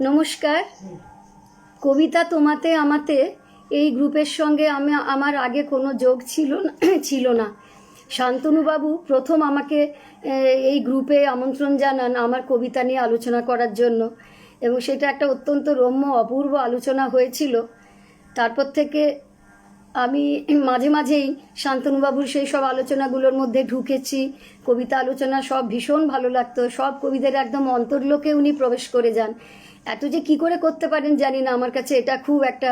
নমস্কার। কবিতা তোমাতে আমাতে এই গ্রুপের সঙ্গে আমার আগে কোনো যোগ ছিল না। শান্তনুবাবু প্রথম আমাকে এই গ্রুপে আমন্ত্রণ জানান আমার কবিতা নিয়ে আলোচনা করার জন্য, এবং সেটা একটা অত্যন্ত রম্য অপূর্ব আলোচনা হয়েছিল। তারপর থেকে আমি মাঝে মাঝেই শান্তনুবাবুর সেই সব আলোচনাগুলোর মধ্যে ঢুকেছি। কবিতা আলোচনা সব ভীষণ ভালো লাগতো। সব কবিদের একদম অন্তর্লোকে উনি প্রবেশ করে যান। এত যে কি করে করতে পারেন জানি না, আমার কাছে এটা খুব একটা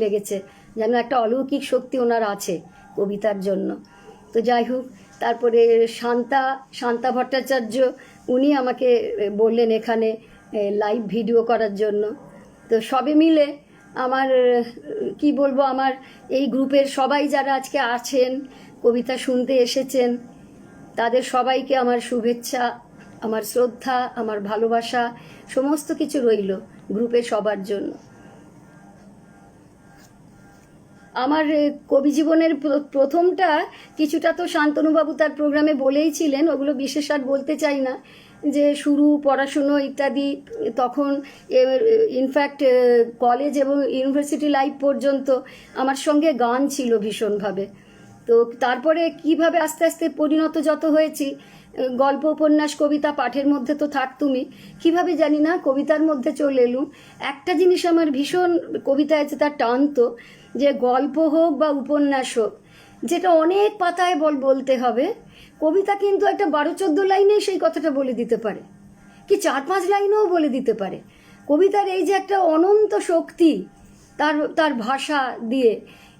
লেগেছে, যেন একটা অলৌকিক শক্তি ওনার আছে কবিতার জন্য। তো যাই হোক, তারপরে শান্তা ভট্টাচার্য উনি আমাকে বললেন এখানে লাইভ ভিডিও করার জন্য। তো সবে মিলে আমার কি বলবো, আমার এই গ্রুপের সবাই যারা আজকে আছেন, কবিতা শুনতে এসেছেন, তাদের সবাইকে আমার শুভেচ্ছা, আমার শ্রদ্ধা, আমার ভালোবাসা সমস্ত কিছু রইল গ্রুপে সবার জন্য। আমার কবি জীবনের প্রথমটা কিছুটা তো শান্তনুবাবু তার প্রোগ্রামে বলেইছিলেন, ওগুলো বিশেষ আর বলতে চাই না। যে শুরু পড়াশুনো ইত্যাদি, তখন ইনফ্যাক্ট কলেজ এবং ইউনিভার্সিটি লাইফ পর্যন্ত আমার সঙ্গে গান ছিল ভীষণভাবে। তো তারপরে কিভাবে আস্তে আস্তে পরিণত যত হয়েছি, গল্প উপন্যাস কবিতা পাঠের মধ্যে তো থাকতুমই, কিভাবে জানি না কবিতার মধ্যে চলে এলুম। একটা জিনিস আমার ভীষণ কবিতায় আছে, তার টানতো, যে গল্প হোক বা উপন্যাস হোক, যেটা অনেক পাতায় বলতে হবে, কবিতা কিন্তু একটা 12-14 লাইনেই সেই কথাটা বলে দিতে পারে, কি 4-5 লাইনেও বলে দিতে পারে। কবিতার এই যে একটা অনন্ত শক্তি, তার ভাষা দিয়ে,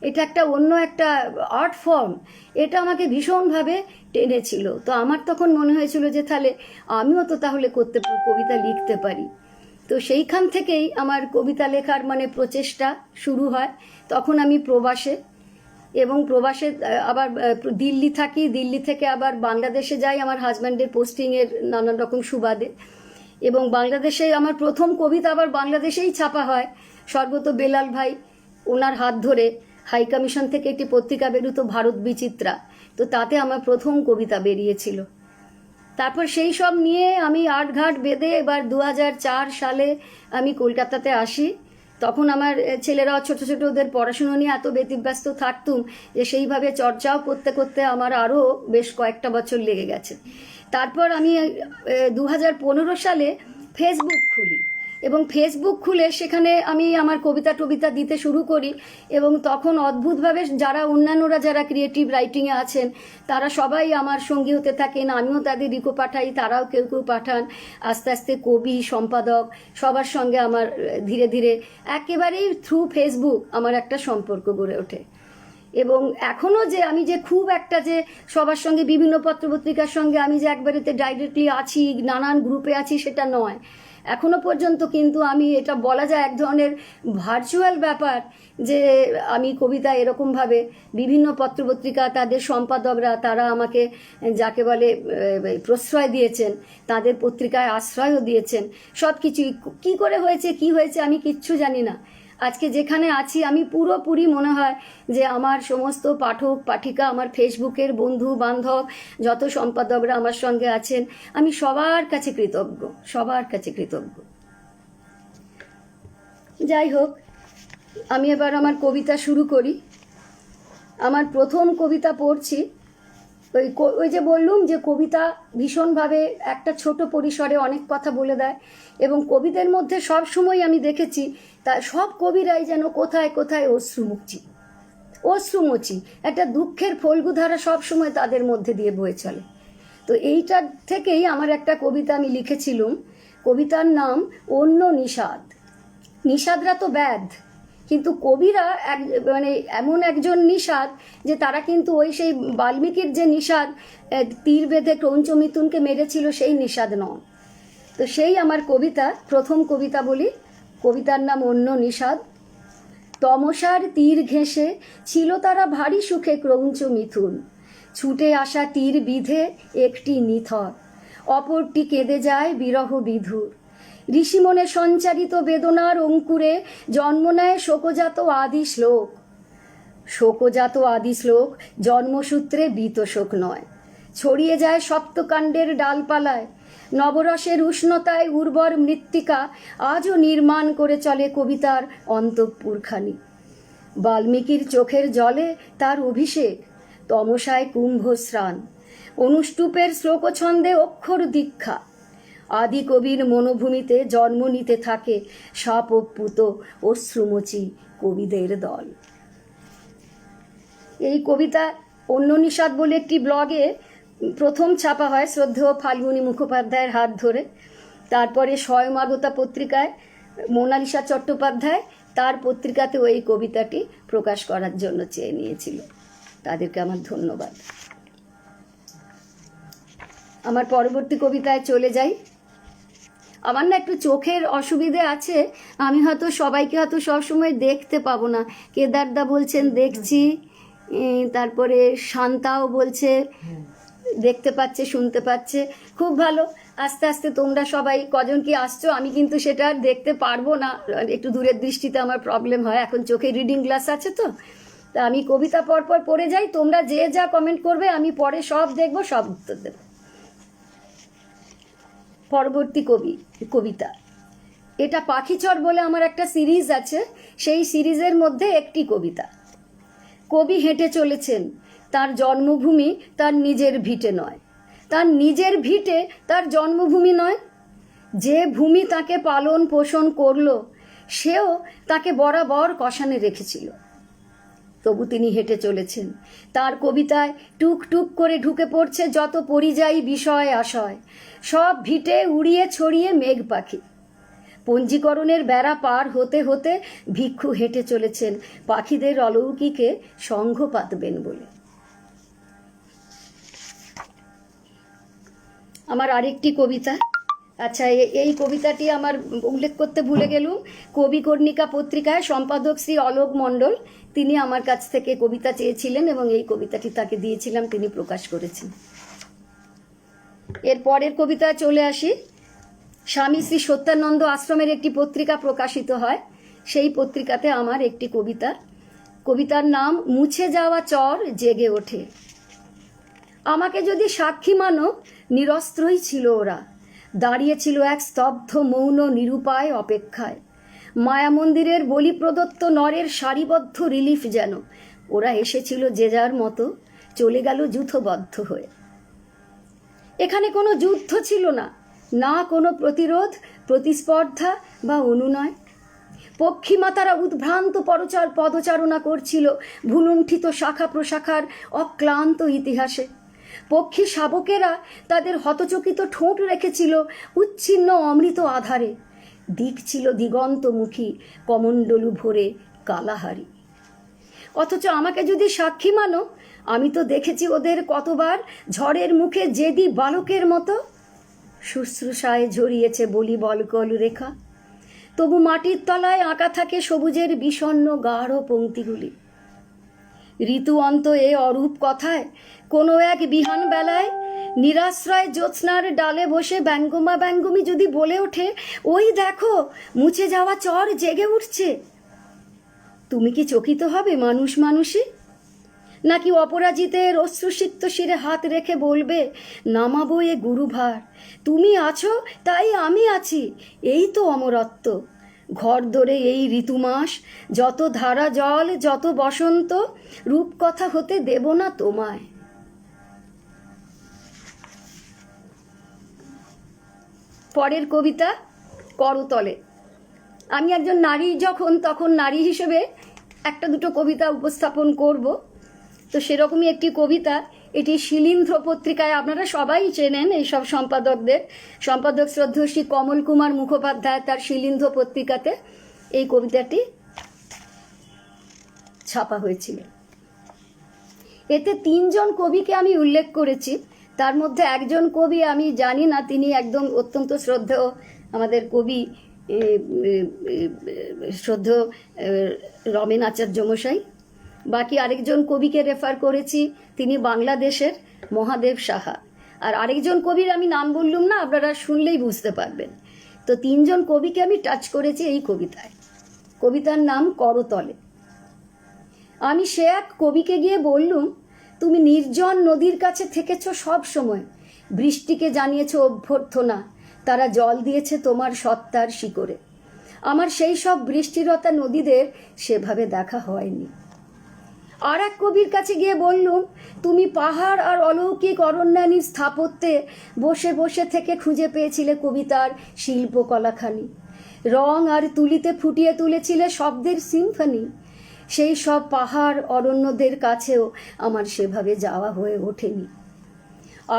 এটা একটা অন্য একটা আর্ট ফর্ম, এটা আমাকে ভীষণভাবে টেনেছিল। তো আমার তখন মনে হয়েছিল যে তাহলে আমিও তো তাহলে কবিতা লিখতে পারি। তো সেইখান থেকেই আমার কবিতা লেখার প্রচেষ্টা শুরু হয়। তখন আমি প্রবাসে, এবং প্রবাসে আবার দিল্লি থাকি, দিল্লি থেকে আবার বাংলাদেশে যাই আমার হাজব্যান্ডের পোস্টিংয়ের নানান রকম সুবাদে। এবং বাংলাদেশে আমার প্রথম কবিতা আবার বাংলাদেশেই ছাপা হয়, স্বর্গত বেলাল ভাই ওনার হাত ধরে হাই কমিশন থেকে একটি পত্রিকা বেরোতো ভারত বিচিত্রা, তো তাতে আমার প্রথম কবিতা বেরিয়েছিল। তারপর সেই সব নিয়ে আমি আটঘাট বেঁধে এবার 2004 সালে আমি কলকাতাতে আসি। তখন আমার ছেলেরাও ছোট ছোট, ওদের পড়াশুনো নিয়ে এত ব্যতিব্যস্ত থাকতুম যে সেইভাবে চর্চাও করতে করতে আমার আরও বেশ কয়েকটা বছর লেগে গেছে। তারপর আমি 2015 সালে ফেসবুক খুলি, এবং ফেসবুক খুলে সেখানে আমি আমার কবিতা দিতে শুরু করি। এবং তখন অদ্ভুতভাবে অন্যান্যরা যারা ক্রিয়েটিভ রাইটিংয়ে আছেন, তারা সবাই আমার সঙ্গী হতে থাকেন, আমিও তাদের রিকো পাঠাই, তারাও কেউ কেউ পাঠান। আস্তে আস্তে কবি, সম্পাদক সবার সঙ্গে আমার ধীরে ধীরে একেবারেই থ্রু ফেসবুক আমার একটা সম্পর্ক গড়ে ওঠে। এবং এখনও যে আমি যে খুব একটা যে সবার সঙ্গে বিভিন্ন পত্রপত্রিকার সঙ্গে আমি যে একবারেতে ডাইরেক্টলি আছি, নানান গ্রুপে আছি, সেটা নয় এখনো পর্যন্ত। কিন্তু আমি এটা বলা যায় এক ধরনের ভার্চুয়াল ব্যাপার, যে আমি কবিতা এরকমভাবে বিভিন্ন পত্রপত্রিকা, তাদের সম্পাদকরা, তারা আমাকে যাকে বলে প্রশ্রয় দিয়েছেন, তাদের পত্রিকায় আশ্রয়ও দিয়েছেন। সব কিছুই কী করে হয়েছে, কি হয়েছে আমি কিচ্ছু জানি না। আজকে যেখানে আছি আমি পুরোপুরি মনে হয় যে আমার সমস্ত পাঠক পাঠিকা, আমার ফেসবুকের বন্ধু বান্ধব, যত সম্পাদকরা আমার সঙ্গে আছেন, আমি সবার কাছে কৃতজ্ঞ। যাই হোক, আমি এবার আমার কবিতা শুরু করি। আমার প্রথম কবিতা পড়ছি। ওই যে বললুম যে কবিতা ভীষণভাবে একটা ছোট পরিসরে অনেক কথা বলে দেয়, এবং কবিদের মধ্যে সব সময় আমি দেখেছি তা সব কবিরাই যেন কোথায় কোথায় অশ্রুমোচি একটা দুঃখের ফল্গুধারা সব সময় তাদের মধ্যে দিয়ে বয়ে চলে। তো এইটার থেকেই আমার একটা কবিতা আমি লিখেছিলাম। কবিতার নাম অন্য নিষাদ। নিষাদরা তো ব্যাধ, কিন্তু কবিরা এমন একজন নিষাদ যে তারা কিন্তু ওই সেই বাল্মীকির যে নিষাদ তীর বেঁধে ক্রৌঞ্চ মিথুনকে মেরেছিল, সেই নিষাদ নয়। তো সেই আমার কবিতা, প্রথম কবিতা বলি। কবিতার নাম অন্য নিষাদ। তমসার তীর ঘেঁষে ছিল তারা ভারী সুখে ক্রৌঞ্চ মিথুন, ছুটে আসা তীর বিধে একটি নিথর, অপরটি কেঁদে যায় বিরহ বিধুর। ঋষিমনে সঞ্চারিত বেদনার অঙ্কুরে জন্ম নেয় শোকজাত আদি শ্লোক, জন্মসূত্রে বীত শোক নয়। ছড়িয়ে যায় সপ্তকাণ্ডের ডালপালায়, নবরসের উষ্ণতায় উর্বর মৃত্তিকা আজও নির্মাণ করে চলে কবিতার অন্তঃপুরখানি। বাল্মীকির চোখের জলে তার অভিষেক, তমসায় কুম্ভ স্নান, অনুষ্টুপের শ্লোকছন্দে অক্ষর দীক্ষা। আদি কবির মনোভূমিতে জন্ম নিতে থাকে সাপপ্লুত অশ্রুমোচী কবিদের দল। এই কবিতা অন্য নিষাদ বলে একটি ব্লগে প্রথম ছাপা হয় শ্রদ্ধেয় ফাল্গুনী মুখোপাধ্যায়ের হাত ধরে। তারপরে স্বয়মাগতা পত্রিকায় মোনালিসা চট্টোপাধ্যায় তার পত্রিকাতেও এই কবিতাটি প্রকাশ করার জন্য চেয়ে নিয়েছিল। তাদেরকে আমার ধন্যবাদ। আমার পরবর্তী কবিতায় চলে যাই। আমার না একটু চোখের অসুবিধে আছে, আমি হয়তো সবাইকে হয়তো সবসময় দেখতে পাবো না। কেদারদা বলছেন দেখছি, তারপরে শান্তাও বলছে দেখতে পাচ্ছে, শুনতে পাচ্ছে, খুব ভালো। আস্তে আস্তে তোমরা সবাই কজন কি আসছো, আমি কিন্তু সেটা আর দেখতে পারবো না, একটু দূরের দৃষ্টিতে আমার প্রবলেম হয়। এখন চোখে রিডিং গ্লাস আছে তো, তা আমি কবিতা পরপর পড়ে যাই, তোমরা যে যা কমেন্ট করবে আমি পরে সব দেখবো, সব উত্তর দেবো। পরবর্তী কবিতা এটা পাখিচর বলে আমার একটা সিরিজ আছে, সেই সিরিজের মধ্যে একটি কবিতা। কবি হেঁটে চলেছেন, তার জন্মভূমি তার নিজের ভিটে নয়, তার নিজের ভিটে তার জন্মভূমি নয়। যে ভূমি তাকে পালন পোষণ করলো সেও তাকে বরাবর কষানে রেখেছিল। তবু তিনি হেঁটে চলেছেন, তার কবিতায় টুক টুক করে ঢুকে পড়ছে যত পরিযায়ী বিষয় আশয়, সব ভিটে উড়িয়ে ছড়িয়ে মেঘ পাখি। পঞ্জীকরণের বেড়া পার হতে হতে ভিক্ষু হেঁটে চলেছেন পাখিদের অলৌকিকে সঙ্ঘ পাতবেন বলে। আমার আরেকটি কবিতা, আচ্ছা এই কবিতাটি আমার উল্লেখ করতে ভুলে গেলুম। কবি কর্ণিকা পত্রিকায় সম্পাদক শ্রী অলোক মণ্ডল তিনি আমার কাছ থেকে কবিতা চেয়েছিলেন এবং এই কবিতাটি তাকে দিয়েছিলাম, তিনি প্রকাশ করেছেন। এর পরের কবিতায় চলে আসি। স্বামী শ্রী সত্যানন্দ আশ্রমের একটি পত্রিকা প্রকাশিত হয়, সেই পত্রিকাতে আমার একটি কবিতা, কবিতার নাম মুছে যাওয়া চর জেগে ওঠে। আমাকে যদি সাক্ষী মানো, নিরস্ত্রই ছিল ওরা, দাঁড়িয়েছিল এক স্তব্ধ মৌন নিরুপায় অপেক্ষায়। মায়া মন্দিরের বলি প্রদত্ত নরের সারিবদ্ধ রিলিফ যেন। ওরা এসেছিল যে যার মতো, চলে গেল যূথবদ্ধ হয়ে। এখানে কোনো যুদ্ধ ছিল না, না কোনো প্রতিরোধ, প্রতিস্পর্ধা বা অনুনয়। পক্ষীমাতারা উদ্ভ্রান্ত পদচারণা করছিল ভুলুণ্ঠিত শাখা প্রশাখার অক্লান্ত ইতিহাসে। পক্ষী শাবকেরা তাদের হতচকিত ঠোঁট রেখেছিল উচ্ছিন্ন অমৃত আধারে। দিক ছিল দিগন্তমুখী কমণ্ডলু ভরে কালাহারি। অথচ আমাকে যদি সাক্ষী মানো, আমি তো দেখেছি ওদের কতবার ঝড়ের মুখে জেদি বালকের মতো। শুশ্রূষায় ঝরিয়েছে বলি বলকল রেখা, তবু মাটির তলায় আঁকা থাকে সবুজের বিষণ্ণ গাঢ় পংক্তিগুলি। ঋতু অন্ত এ অরূপ কথায় কোনো এক বিহান বেলায় নিরাশ্রয় জ্যোৎস্নার ডালে বসে ব্যঙ্গমা ব্যঙ্গমি যদি বলে ওঠে, ওই দেখো মুছে যাওয়া চর জেগে উঠছে, তুমি কি চকিত হবে মানুষ মানুষই? নাকি অপরাজিতের অশ্রুসিক্ত শিরে হাত রেখে বলবে, নামাবো এ গুরুভার, তুমি আছো তাই আমি আছি, এই তো অমরত্ব। ঘর ধরে এই ঋতুমাস, যত ধারা জল যত বসন্ত, রূপকথা হতে দেব না তোমায়। পরের কবিতা করতলে। আমি একজন নারী তখন নারী হিসেবে একটা দুটো কবিতা উপস্থাপন করব, তো সেরকমই একটি কবিতা। এটি শিলীন্ধ্র পত্রিকায়, আপনারা সবাই চেনেন এইসব সম্পাদকদের। সম্পাদক শ্রদ্ধেয় শ্রী কমল কুমার মুখোপাধ্যায় তার শিলীন্ধ্র পত্রিকাতে এই কবিতাটি ছাপা হয়েছিল। এতে 3 জন কবিকে আমি উল্লেখ করেছি, তার মধ্যে একজন কবি আমি জানি না, তিনি একদম অত্যন্ত শ্রদ্ধেয় আমাদের কবি, শ্রদ্ধেয় রমেন আচার্য মশাই। বাকি আরেকজন কবিকে রেফার করেছি, তিনি বাংলাদেশের মহাদেব সাহা। আর আরেকজন কবির আমি নাম বললুম না, আপনারা শুনলেই বুঝতে পারবেন। তো 3 জন কবিকে আমি টাচ করেছি এই কবিতায়। কবিতার নাম করতলে। আমি সে এক কবিকে গিয়ে বললুম, তুমি নির্জন নদীর কাছে থেকেছ সব সময়, বৃষ্টিকে জানিয়েছে অভ্যর্থনা, তারা জল দিয়েছে তোমার সত্তার শিকড়ে। আমার সেই সব বৃষ্টিরতা নদীদের সেভাবে দেখা হয়নি। আর এক কবির কাছে গিয়ে বললুম, তুমি পাহাড় আর অলৌকিক অরণ্যানীর স্থাপত্যে বসে বসে থেকে খুঁজে পেয়েছিলে কবিতার শিল্পকলাখানি, রং আর তুলিতে ফুটিয়ে তুলেছিলে শব্দের সিম্ফনি। সেই সব পাহাড় অরণ্যদের কাছেও আমার সেভাবে যাওয়া হয়ে ওঠেনি।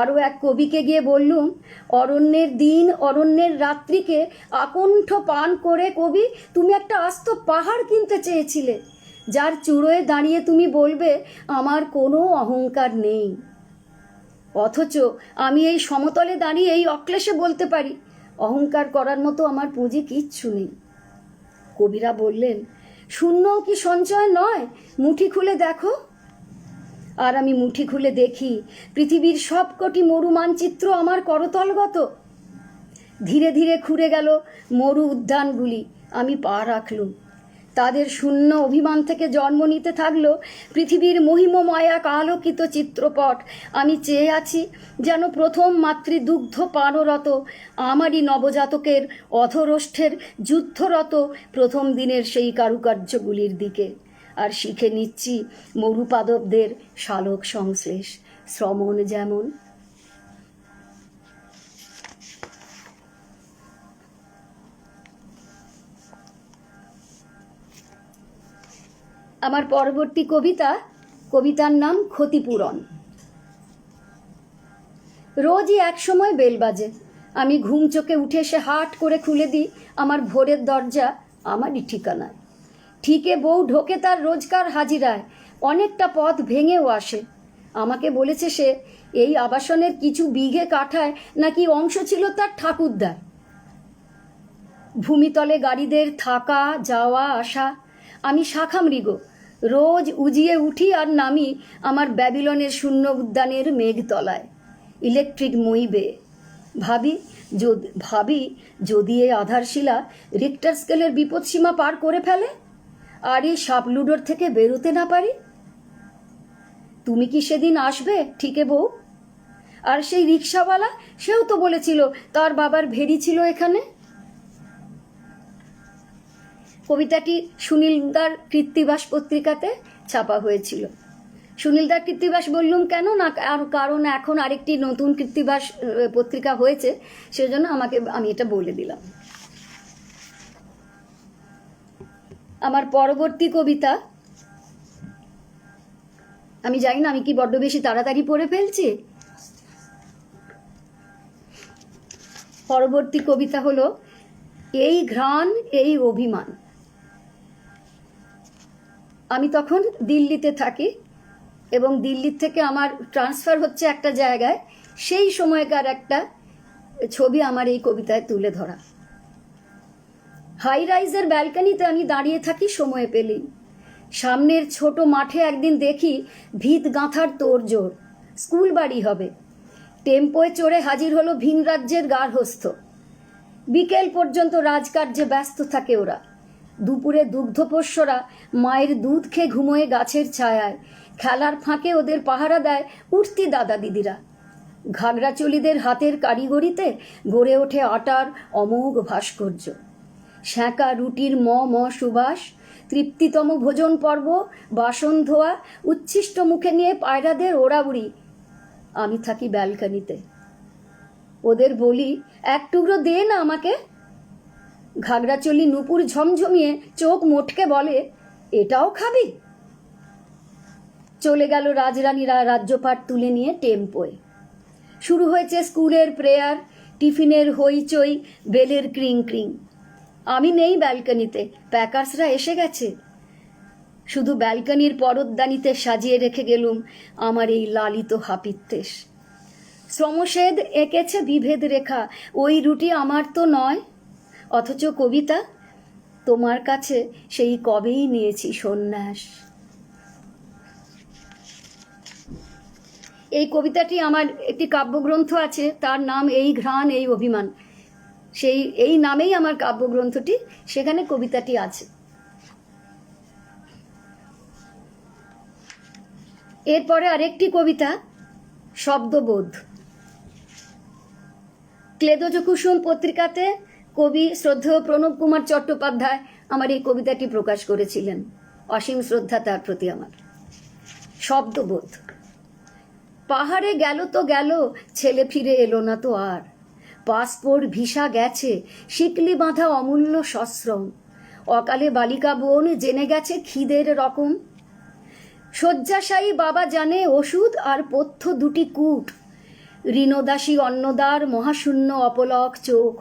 আরও এক কবিকে গিয়ে বললুম, অরণ্যের দিন অরণ্যের রাত্রিকে আকণ্ঠ পান করে কবি তুমি একটা আস্ত পাহাড় কিনতে চেয়েছিলে, যার চূড়োয় দাঁড়িয়ে তুমি বলবে আমার কোনো অহংকার নেই। অথচ আমি এই সমতলে দাঁড়িয়ে এই অক্লেশে বলতে পারি অহংকার করার মতো আমার পুঁজি কিচ্ছু নেই। কবিরা বললেন, শূন্যও কি সঞ্চয় নয়, মুঠি খুলে দেখো। আর আমি মুঠি খুলে দেখি পৃথিবীর সবকটি মরু মানচিত্র আমার করতলগত। ধীরে ধীরে খুঁড়ে গেল মরু উদ্যানগুলি, আমি পা রাখলুম। তাদের শূন্য অভিমান থেকে জন্ম নিতে থাকলো পৃথিবীর মহিমময় এক আলোকিত চিত্রপট। আমি চেয়ে আছি যেন প্রথম মাতৃদুগ্ধ পানরত আমারই নবজাতকের অধরষ্ঠের যুদ্ধরত প্রথম দিনের সেই কারুকার্যগুলির দিকে। আর শিখে নিচ্ছি মরুপাদবদের শালক সংশ্লেষ, শ্রমণ যেমন। আমার পরবর্তী কবিতার নাম ক্ষতিপূরণ। রোজই এক সময় বেল বাজে, আমি ঘুম চোখে উঠে এসে হাট করে খুলে দিই আমার ভোরের দরজা আমারই ঠিকানায়। ঠিকে বউ ঢোকে তার রোজকার হাজিরায়, অনেকটা পথ ভেঙেও আসে। আমাকে বলেছে সে এই আবাসনের কিছু বিঘে কাঠায় নাকি অংশ ছিল তার ঠাকুরদার। ভূমিতলে গাড়িদের থাকা যাওয়া আসা, আমি শাখা মৃগ, রোজ উজিয়ে উঠি আর নামি আমার ব্যাবিলনের শূন্য উদ্যানের মেঘতলায় ইলেকট্রিক মই বেয়ে। ভাবি যদি এই আধারশিলা রিক্টার স্কেলের বিপদসীমা পার করে ফেলে আর এই সাপলুডোর থেকে বেরোতে না পারি। তুমি কি সেদিন আসবে ঠিকে বউ? আর সেই রিক্সাওয়ালা, সেও তো বলেছিল তার বাবার ভেরি ছিল এখানে। কবিতাটি সুনীলদার কৃত্তিবাস পত্রিকাতে ছাপা হয়েছিল। সুনীলদার কৃত্তিবাস বললুম কেন না, কারণ এখন আরেকটি নতুন কৃত্তিবাস পত্রিকা হয়েছে, সেজন্য আমি এটা বলে দিলাম। আমার পরবর্তী কবিতা, আমি জানি না আমি কি বড্ড বেশি তাড়াতাড়ি পড়ে ফেলছি। পরবর্তী কবিতা হলো এই ঘ্রাণ এই অভিমান। আমি তখন দিল্লিতে থাকি এবং দিল্লির থেকে আমার ট্রান্সফার হচ্ছে একটা জায়গায়, সেই সময়কার একটা ছবি আমার এই কবিতায় তুলে ধরা। হাই রাইজের ব্যালকনিতে আমি দাঁড়িয়ে থাকি সময় পেলেই। সামনের ছোট মাঠে একদিন দেখি ভিত গাঁথার তোড়জোড়, স্কুল বাড়ি হবে। টেম্পোয় চড়ে হাজির হলো ভিন রাজ্যের গার্হস্থ। বিকেল পর্যন্ত রাজকার্যে ব্যস্ত থাকে ওরা। দুপুরে দুগ্ধপোষ্যরা মায়ের দুধ খেয়ে ঘুমোয় গাছের ছায়ায়। খেলার ফাঁকে ওদের পাহারা দেয় উঠতি দাদা দিদিরা। ঘাগরাচলিদের হাতের কারিগরিতে গড়ে ওঠে আটার অমোঘ ভাস্কর্য। সেঁকা রুটির ম সুবাস, তৃপ্তিতম ভোজন পর্ব, বাসন ধোয়া, উচ্ছিষ্ট মুখে নিয়ে পায়রাদের ওড়াউড়ি। আমি থাকি ব্যালকনিতে, ওদের বলি এক টুকরো দে না আমাকে। ঘাগরাচলি নুপুর ঝমঝমিয়ে চোখ মোটকে বলে, এটাও খাবি? চলে গেল রাজরানীরা রাজ্যপাট তুলে নিয়ে টেম্পোয়। শুরু হয়েছে স্কুলের প্রেয়ার, টিফিনের হইচই, বেলের ক্রিং ক্রিং। আমি নেই ব্যালকনিতে, প্যাকার্সরা এসে গেছে। শুধু ব্যালকনির পরতদানিতে সাজিয়ে রেখে গেলুম আমার এই লালিত হাপিত্যেশ। শ্রমশেদ এঁকেছে বিভেদ রেখা, ওই রুটি আমার তো নয়। অথচ কবিতা, তোমার কাছে সেই কবেই নিয়েছি সন্ন্যাস। এই কবিতাটি আমার একটি কাব্যগ্রন্থ আছে, তার নাম এই ঘ্রাণ এই অভিমান। এই নামেই আমার কাব্যগ্রন্থটি, সেখানে কবিতাটি আছে। এরপরে আরেকটি কবিতা, শব্দবোধ। ক্লেদজ কুসুম পত্রিকাতে কবি শ্রদ্ধেয় প্রণব কুমার চট্টোপাধ্যায় আমার এই কবিতাটি প্রকাশ করেছিলেন। অসীম শ্রদ্ধা তার প্রতি আমার। শব্দবোধ। পাহাড়ে গেল তো গেল, ছেলে ফিরে এলো না তো আর। পাসপোর্ট ভিসা গেছে, শিকলি বাঁধা অমূল্য সশ্রম। অকালে বালিকা বোন জেনে গেছে খিদের রকম। শয্যাশায়ী বাবা জানে ওষুধ আর পথ্য দুটি কূট। ঋণদাসী অন্নদার মহাশূন্য অপলক চোখ।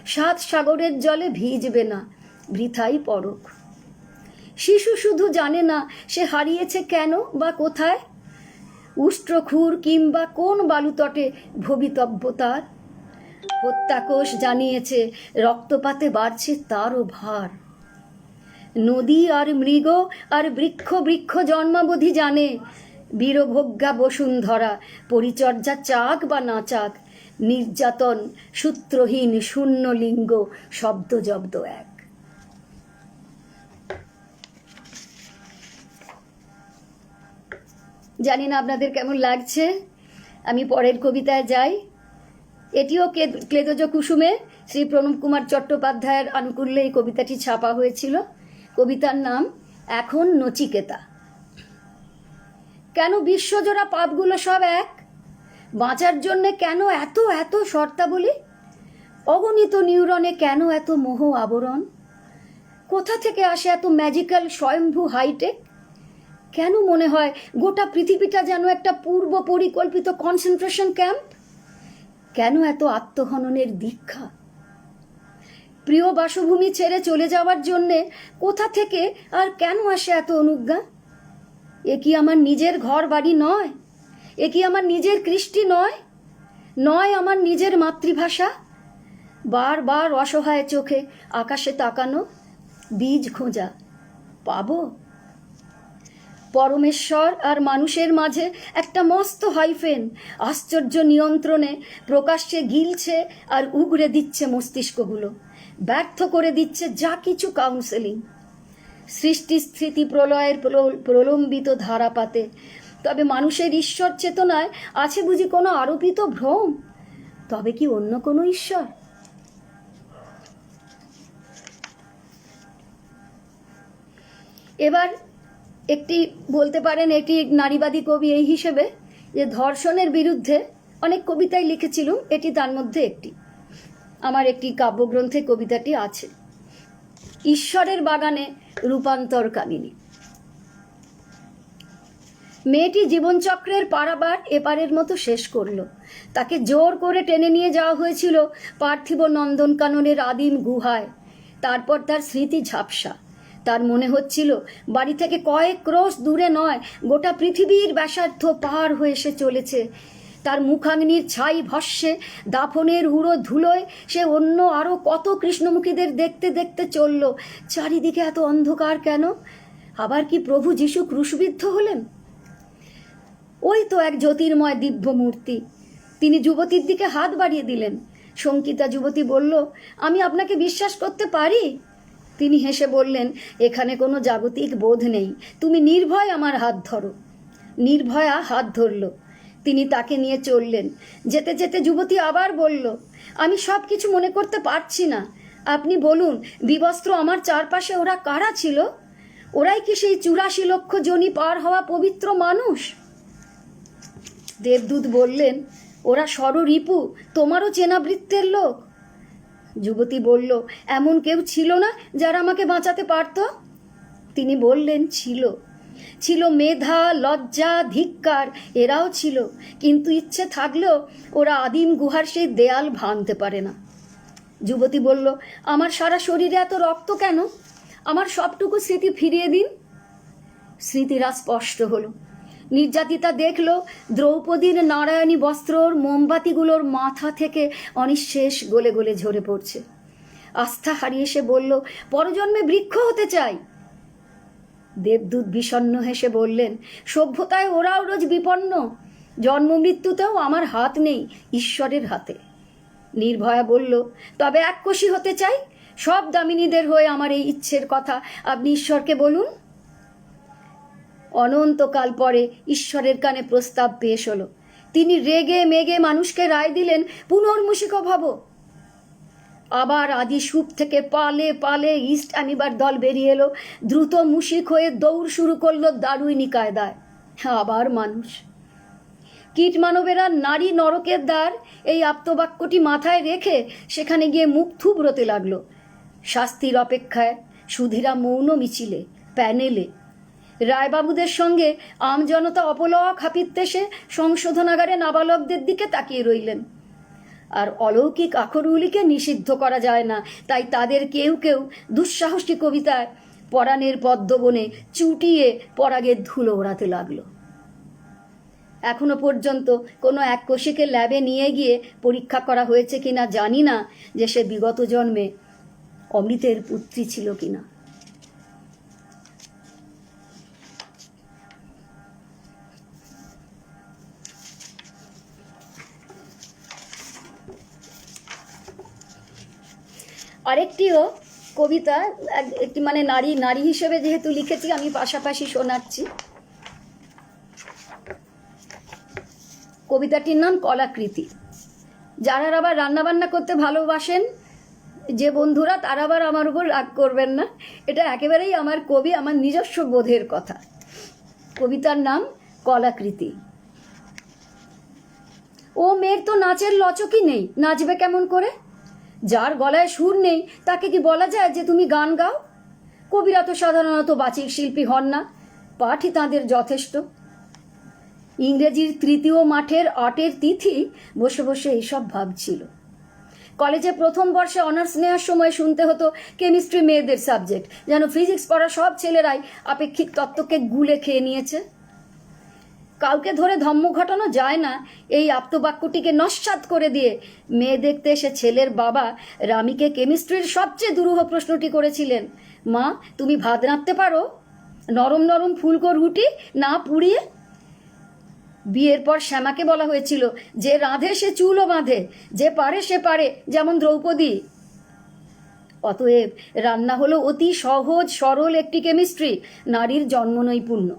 সাত সাগরের জলে ভিজবে না, বৃথাই পরক। শিশু শুধু জানে না সে হারিয়েছে কেন বা কোথায়। উষ্ট্রখুর কিংবা কোন বালুতটে ভবিতব্য তার। হত্যাকোষ জানিয়েছে রক্তপাতে বাড়ছে তারও ভার। নদী আর মৃগ আর বৃক্ষ বৃক্ষ জন্মাবধি জানে। বীরভোগ্যা বসুন্ধরা পরিচর্যা চাক বা না চাক। নির্যাতন সূত্রহীন শূন্য লিঙ্গ শব্দ জব্দ এক। জানি না আপনাদের কেমন লাগছে। আমি পরের কবিতায় যাই। এটিও ক্লেদজ কুসুমে শ্রী প্রণব কুমার চট্টোপাধ্যায়ের আনুকূল্যে এই কবিতাটি ছাপা হয়েছিল। কবিতার নাম এখন নচিকেতা। কেন বিশ্বজোড়া পাপগুলো সব এক? বাঁচার জন্যে কেন এত এত শর্তাবলী? অগণিত নিউরনে কেন এত মোহ আবরণ? কোথা থেকে আসে এত ম্যাজিক্যাল স্বয়ম্ভু হাইটেক? কেন মনে হয় গোটা পৃথিবীটা যেন একটা পূর্ব পরিকল্পিত কনসেন্ট্রেশন ক্যাম্প? কেন এত আত্মহননের দীক্ষা? প্রিয় বাসভূমি ছেড়ে চলে যাওয়ার জন্যে কোথা থেকে আর কেন আসে এত অনুজ্ঞা? এ কি আমার নিজের ঘর বাড়ি নয়? এ কি আমার নিজের কৃষ্টি নয়? নয় আমার নিজের মাতৃভাষা? বারবার অসহায় চোখে আকাশে তাকানো, বীজ খোঁজা, পাবো? পরমেশ্বর আর মানুষের মাঝে একটা মস্ত হাইফেন আশ্চর্য নিয়ন্ত্রণে প্রকাশ্যে গিলছে আর উগড়ে দিচ্ছে মস্তিষ্কগুলো, ব্যর্থ করে দিচ্ছে যা কিছু কাউন্সেলিং। সৃষ্টি স্থিতি প্রলয়ের প্রলম্বিত ধারাপাতে। তবে মানুষের ঈশ্বর চেতনায় আছে বুঝি কোনো আরোপিত ভ্রম? তবে কি অন্য কোনো ঈশ্বর? এবার একটি বলতে পারেন এটি নারীবাদী কবি এই হিসেবে যে ধর্ষণের বিরুদ্ধে অনেক কবিতাই লিখেছিলুম, এটি তার মধ্যে একটি। আমার একটি কাব্যগ্রন্থে কবিতাটি আছে, ঈশ্বরের বাগানে রূপান্তর কামিনী। মেয়েটি জীবনচক্রের পারাবার এপারের মতো শেষ করলো। তাকে জোর করে টেনে নিয়ে যাওয়া হয়েছিল পার্থিব নন্দনকাননের আদিম গুহায়। তারপর তার স্মৃতি ঝাপসা। তার মনে হচ্ছিল বাড়ি থেকে কয়েক ক্রোশ দূরে নয়, গোটা পৃথিবীর ব্যাসার্ধ পার হয়ে সে চলেছে। তার মুখাগ্নির ছাই ভস্যে, দাফনের উড়ো ধুলোয় সে অন্য আরও কত কৃষ্ণমুখীদের দেখতে দেখতে চলল। চারিদিকে এত অন্ধকার কেন? আবার কি প্রভু যিশু ক্রুশবিদ্ধ হলেন? ওই তো এক জ্যোতির্ময় দিব্য মূর্তি। তিনি যুবতীর দিকে হাত বাড়িয়ে দিলেন। শঙ্কিতা যুবতী বলল, আমি আপনাকে বিশ্বাস করতে পারি? তিনি হেসে বললেন, এখানে কোনো জাগতিক বোধ নেই, তুমি নির্ভয় আমার হাত ধরো। নির্ভয়া হাত ধরল। তিনি তাকে নিয়ে চললেন। যেতে যেতে যুবতী আবার বলল, আমি সব কিছু মনে করতে পারছি না। আপনি বলুন, বিবস্ত্র আমার চারপাশে ওরা কারা ছিল? ওরাই কি সেই 84 লক্ষ জনি পার হওয়া পবিত্র মানুষ? দেবদূত বললেন, ওরা ষড়রিপু, তোমারও চেনাবৃত্তের লোক। যুবতী বলল, এমন কেউ ছিল না যারা আমাকে বাঁচাতে পারত? তিনি বললেন, ছিল। ছিল মেধা, লজ্জা, ধিক্কার, এরাও ছিল। কিন্তু ইচ্ছে থাকলেও ওরা আদিম গুহার সেই দেয়াল ভাঙতে পারে না। যুবতী বলল, আমার সারা শরীরে এত রক্ত কেন? আমার সবটুকু স্মৃতি ফিরিয়ে দিন। স্মৃতিরা স্পষ্ট হলো। নির্যাতিতা দেখল দ্রৌপদীর নারায়ণী বস্ত্রর মোমবাতিগুলোর মাথা থেকে অনিঃশেষ গলে গলে ঝরে পড়ছে। আস্থা হারিয়ে সে বলল, পরজন্মে বৃক্ষ হতে চাই। দেবদূত বিষণ্ণ হেসে বললেন, সভ্যতায় ওরাও রোজ বিপন্ন। জন্ম মৃত্যুতেও আমার হাত নেই, ঈশ্বরের হাতে। নির্ভয়া বলল, তবে এককোষী হতে চাই। সব দামিনীদের হয়ে আমার এই ইচ্ছের কথা আপনি ঈশ্বরকে বলুন। অনন্তকাল পরে ঈশ্বরের কানে প্রস্তাব পেশ হলো। তিনি রেগে মেগে মানুষকে রায় দিলেন, পুনর্মূষিক ভব। আবার আদি সুপ থেকে পালে পালে ইস্ট অ্যামিবার দল বেরিয়ে এলো, দ্রুত মুশিক হয়ে দৌড় শুরু করলো দারুইনি কায়দায়। আবার মানুষ। কীট মানবেরা নারী নরকের দ্বার, এই আপ্তবাক্যটি মাথায় রেখে সেখানে গিয়ে মুখ থুবড়োতে লাগলো। শাস্তির অপেক্ষায় সুধীরা মৌন মিছিলে, প্যানেলে। রায়বাবুদের সঙ্গে আমজনতা অপলক হাপিত্যেসে সংশোধনাগারে নাবালকদের দিকে তাকিয়ে রইলেন। আর অলৌকিক আখরগুলিকে নিষিদ্ধ করা যায় না, তাই তাদের কেউ কেউ দুঃসাহসী কবিতায় পরাণের পদ্মবনে চুটিয়ে পরাগের ধুলো ওড়াতে লাগলো। এখনো পর্যন্ত কোনো এক কোষিকে ল্যাবে নিয়ে গিয়ে পরীক্ষা করা হয়েছে কিনা জানি না যে সে বিগত জন্মে অমৃতের পুত্রী ছিল কিনা। আরেকটিও কবিতা, একটি মানে নারী হিসেবে যেহেতু লিখেছি আমি পাশাপাশি শোনাচ্ছি। কবিতাটির নাম কলাকৃতি। যারা আবার রান্নাবান্না করতে ভালোবাসেন যে বন্ধুরা, তারা আবার আমার উপর রাগ করবেন না, এটা একেবারেই আমার কবি, আমার নিজস্ব বোধের কথা। কবিতার নাম কলাকৃতি। ও মেয়ের তো নাচের লচকই নেই, নাচবে কেমন করে? যার গলায় সুর নেই তাকে কি বলা যায় যে তুমি গান গাও? কবিরা তো সাধারণত বাচিক শিল্পী হন না, পাঠই তাঁদের যথেষ্ট। ইংরেজির তৃতীয় মাঠের আটের তিথি বসে বসে এইসব ভাবছিল। কলেজে প্রথম বর্ষে অনার্স নেওয়ার সময় শুনতে হতো কেমিস্ট্রি মেয়েদের সাবজেক্ট, যেন ফিজিক্স পড়া সব ছেলেরাই আপেক্ষিক তত্ত্বকে গুলে খেয়ে নিয়েছে। কাউকে ধরে ধম্ম ঘটানো যায় না, এই আপ্তবাক্যটিকে নস্যাৎ করে দিয়ে মেয়ে দেখতে এসে ছেলের বাবা রামিকে কেমিস্ট্রির সবচেয়ে দুরূহ প্রশ্নটি করেছিলেন, মা তুমি ভাত রাঁধতে পারো? নরম নরম ফুলকো রুটি না পুড়িয়ে? বিয়ের পর শ্যামাকে বলা হয়েছিল, যে রাঁধে সে চুলও বাঁধে, যে পারে সে পারে, যেমন দ্রৌপদী। অতএব রান্না হলো অতি সহজ সরল একটি কেমিস্ট্রি, নারীর জন্মনৈপুণ্য।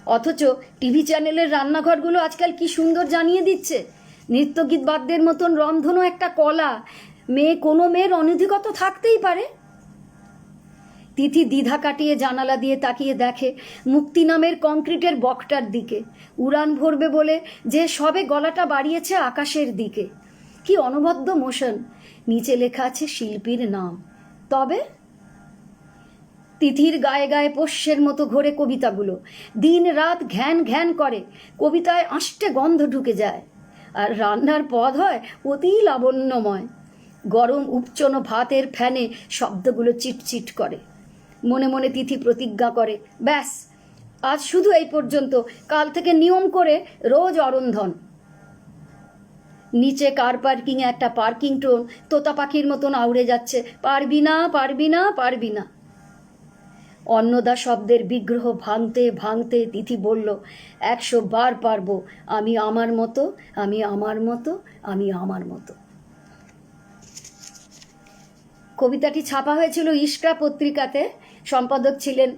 অথচ টিভি চ্যানেলের রান্নাঘরগুলো আজকাল কি সুন্দর জানিয়ে দিচ্ছে, নৃত্যগীত বাদ্যের মতন রন্ধনও একটা কলা, কোনো মেয়ের অনধিগত থাকতেই পারে। তিথি দ্বিধা কাটিয়ে জানালা দিয়ে তাকিয়ে দেখে মুক্তি নামের কংক্রিটের বকটার দিকে, উড়ান ভরবে বলে যে সবে গলাটা বাড়িয়েছে আকাশের দিকে। কি অনবদ্য মোশন, নিচে লেখা আছে শিল্পীর নাম। তবে তিথির গায়ে গায়ে পোষ্যের মতো ঘোরে কবিতাগুলো, দিন রাত ঘ্যান ঘ্যান করে, কবিতায় আষ্টে গন্ধ ঢুকে যায়। আর রান্নার পদ হয় অতি লাবণ্যময়। গরম উপচনো ভাতের ফ্যানে শব্দগুলো চিটচিট করে। মনে মনে তিথি প্রতিজ্ঞা করে, ব্যাস আজ শুধু এই পর্যন্ত, কাল থেকে নিয়ম করে রোজ অরন্ধন। নিচে কার পার্কিংয়ে একটা পার্কিং টোন তোতা পাখির মতন আউড়ে যাচ্ছে, পারবি না পারবি না পারবি না। অন্নদা শব্দের বিগ্রহ ভাঙতে ভাঙতে তিথি বলল, 100 বার পারবো, আমি আমার মতো, আমি আমার মতো, আমি আমার মতো। কবিতাটি ছাপা হয়েছিল ইস্করা পত্রিকাতে, সম্পাদক ছিলেন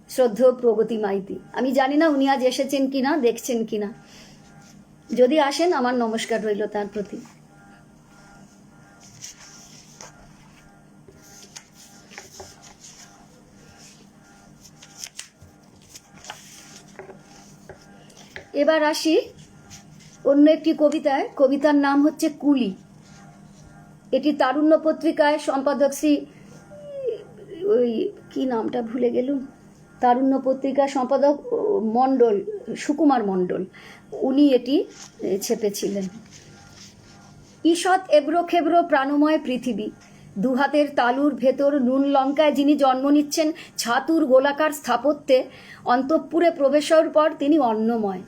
শ্রদ্ধেয় প্রগতি মাইতি। আমি জানি না উনি আজ এসেছেন কিনা, দেখছেন কিনা। যদি আসেন আমার নমস্কার রইল তার প্রতি। এবার আসি অন্য একটি কবিতায়। কবিতার নাম হচ্ছে কুলি। এটি তারুণ্য পত্রিকায় সম্পাদক শ্রী, ওই কি নামটা ভুলে গেলুম, তারুণ্য পত্রিকার সম্পাদক মণ্ডল, সুকুমার মণ্ডল, উনি এটি ছেপেছিলেন। ঈষৎ এবড়ো খেবড়ো প্রাণময় পৃথিবী, দুহাতের তালুর ভেতর নুন লঙ্কায় যিনি জন্ম নিচ্ছেন ছাতুর গোলাকার স্থাপত্যে, অন্তঃপুরে প্রবেশের পর তিনি অন্নময়।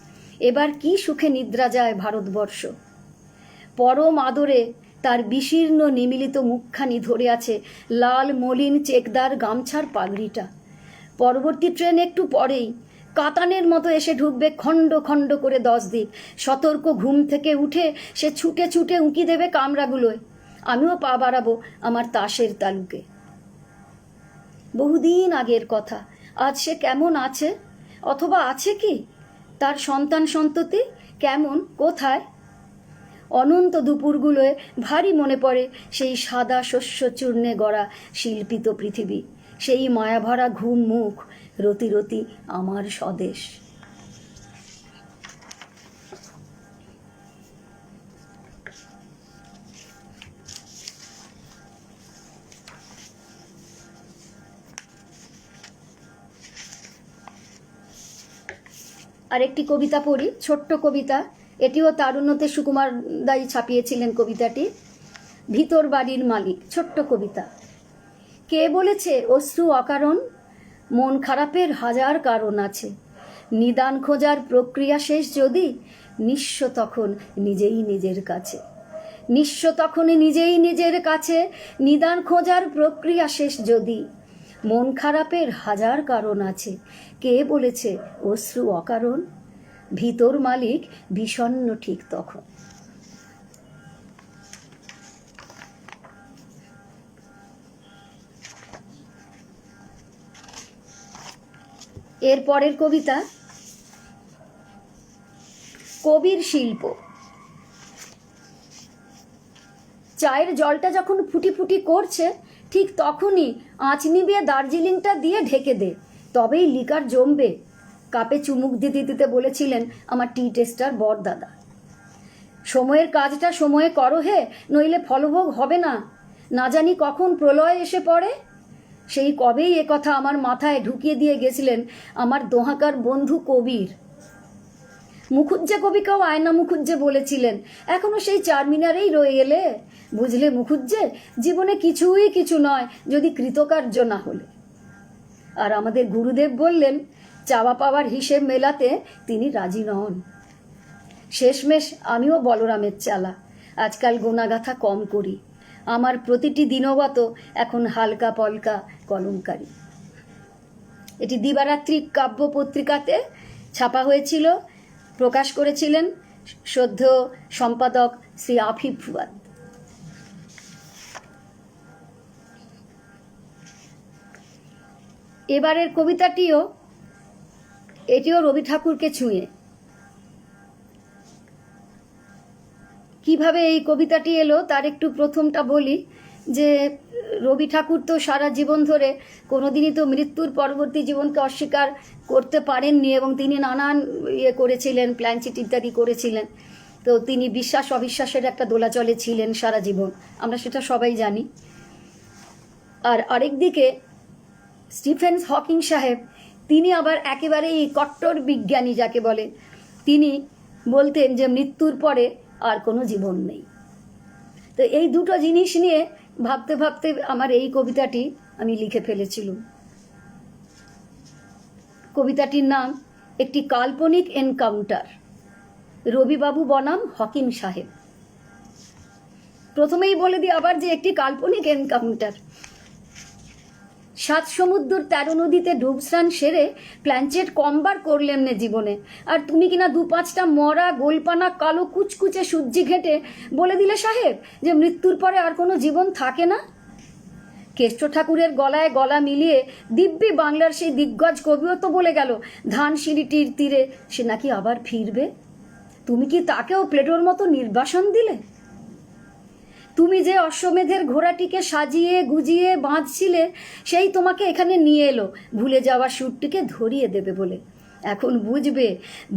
এবার কি সুখে নিদ্রা যায় ভারতবর্ষ। পরম আদরে তার বিশীর্ণ নিমিলিত মুখখানি ধরে আছে লাল মলিন চেকদার গামছার পাগড়িটা। পরবর্তী ট্রেন একটু পরেই কাতানের মতো এসে ঢুকবে খণ্ড খণ্ড করে 10 দিক। সতর্ক ঘুম থেকে উঠে সে ছুটে ছুটে উঁকি দেবে কামরাগুলোয়। আমিও পা বাড়াবো আমার তাসের তালুকে। বহুদিন আগের কথা, আজ সে কেমন আছে, অথবা আছে কি? তার সন্তান সন্ততি কেমন, কোথায়? অনন্ত দুপুরগুলোয় ভারী মনে পড়ে সেই সাদা শস্য চূর্ণে গড়া শিল্পিত পৃথিবী, সেই মায়াভরা ঘুম মুখ, রতি রতি আমার স্বদেশ। আরেকটি কবিতা পড়ি, ছোট্ট কবিতা, এটিও তারুণ্যতে সুকুমার দাই ছাপিয়েছিলেন কবিতাটি। ভিতর বাড়ির মালিক, ছোট্ট কবিতা। কে বলেছে অশ্রু অকারণ? মন খারাপের হাজার কারণ আছে। নিদান খোঁজার প্রক্রিয়া শেষ যদি, নিঃস্ব তখন নিজেই নিজের কাছে। নিঃস্ব তখন নিজেই নিজের কাছে, নিদান খোঁজার প্রক্রিয়া শেষ যদি, মন খারাপের হাজার কারণ আছে। কে বলেছে অশ্রু অকারণ? ভিতর মালিক বিষণ্ণ ঠিক তখন। এর পরের কবিতা কবির শিল্প। চায়ের জলটা যখন ফুটি ফুটি করছে, ঠিক তখনই আঁচ নিভিয়ে দার্জিলিংটা দিয়ে ঢেকে দে, তবেই লিকার জমবে। কাপে চুমুক দিতে দিতে বলেছিলেন আমার টি টেস্টার বর দাদা। সময়ের কাজটা সময়ে করো হে, নইলে ফলভোগ হবে না। না জানি কখন প্রলয় এসে পড়ে। সেই কবেই কথা আমার মাথায় ঢুকিয়ে দিয়ে গেছিলেন আমার দোহাকার বন্ধু কবির। মুখুজ্জে কবিকেও আয়না মুখুজ্জে বলেছিলেন, এখনো সেই চারমিনারেই রয়ে গেলে। বুঝলে মুখুজ্জে, জীবনে কিছুই কিছু নয় যদি কৃতকার্য না হলে। আর আমাদের গুরুদেব বললেন, চাওয়া পাওয়ার হিসেব মেলাতে তিনি রাজি নন। শেষমেশ আমিও বলরামের চালা, আজকাল গোনাগাথা কম করি। আমার প্রতিটি দিনগত এখন হালকা পলকা কলমকারী। এটি দিবারাত্রি কাব্য পত্রিকাতে ছাপা হয়েছিল, প্রকাশ করেছিলেন শ্রদ্ধেয় সম্পাদক শ্রী আফিফ ফুয়াদ। এবারের কবিতাটিও রবি ঠাকুরকে ছুঁয়ে। কিভাবে এই কবিতাটি এলো তার একটু প্রথমটা বলি, যে রবি ঠাকুর তো সারা জীবন ধরে কোনোদিনই তো মৃত্যুর পরবর্তী জীবনকে অস্বীকার করতে পারেননি, এবং তিনি নানান করেছিলেন, প্ল্যান চিট ইত্যাদি করেছিলেন। তো তিনি বিশ্বাস অবিশ্বাসের একটা দোলাচলে ছিলেন সারা জীবন, আমরা সেটা সবাই জানি। আর আরেকদিকে স্টিফেন হকিং সাহেব, তিনি আবার একেবারেই কট্টর বিজ্ঞানী যাকে বলে। তিনি বলতেন যে মৃত্যুর পরে আর কোনো জীবন নেই। তো এই দুটো জিনিস নিয়ে ভাবতে ভাবতে আমার এই কবিতাটি আমি লিখে ফেলেছিলাম। কবিতাটির নাম একটি কাল্পনিক এনকাউন্টার, রবিবাবু বনাম হকিং সাহেব। প্রথমেই বলে দিই আবার যে একটি কাল্পনিক এনকাউন্টার। 7 সমুদ্র 13 নদীতে ডুবস্নান সেরে প্ল্যানচেট কমবার করলেন না জীবনে, আর তুমি কিনা 2-5টা মরা গোলপানা কালো কুচকুচে সূর্যি ঘেঁটে বলে দিলে সাহেব যে মৃত্যুর পরে আর কোনো জীবন থাকে না। কেষ্ট ঠাকুরের গলায় গলা মিলিয়ে দিব্যি বাংলার সেই দিগ্গজ কবিও তো বলে গেল ধানসিঁড়িটির তীরে সে নাকি আবার ফিরবে। তুমি কি তাকেও প্লেটোর মতো নির্বাসন দিলে? তুমি যে অশ্বমেধের ঘোড়াটিকে সাজিয়ে গুজিয়ে বাঁধছিলে, সেই তোমাকে এখানে নিয়ে এলো ভুলে যাওয়া সুরটিকে ধরিয়ে দেবে বলে। এখন বুঝবে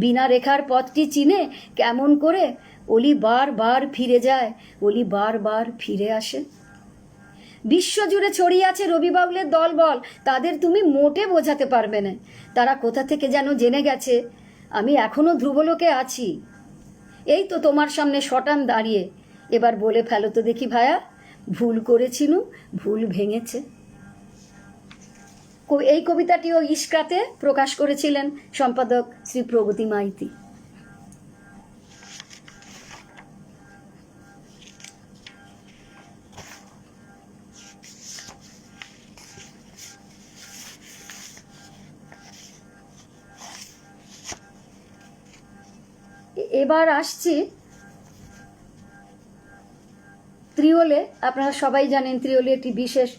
বিনা রেখার পথটি চিনে কেমন করে অলি বারবার ফিরে যায়, অলি বারবার ফিরে আসে। বিশ্বজুড়ে ছড়িয়ে আছে রবি বাউলের দলবল, তাদের তুমি মোটে বোঝাতে পারবে না। তারা কোথা থেকে যেন জেনে গেছে আমি এখনো ধ্রুবলোকে আছি। এই তো তোমার সামনে শটান দাঁড়িয়ে, এবার বলে ফেলো তো দেখি ভায়া, ভুল করেছিনু, ভুল ভেঙেছে। এই কবিতাটিও ইস্কাতে প্রকাশ করেছিলেন সম্পাদক শ্রী প্রগতি মাইতি। এবার আসছি ত্রিওলে। আপনারা সবাই জানেন ত্রিওলে একটি বিশেষ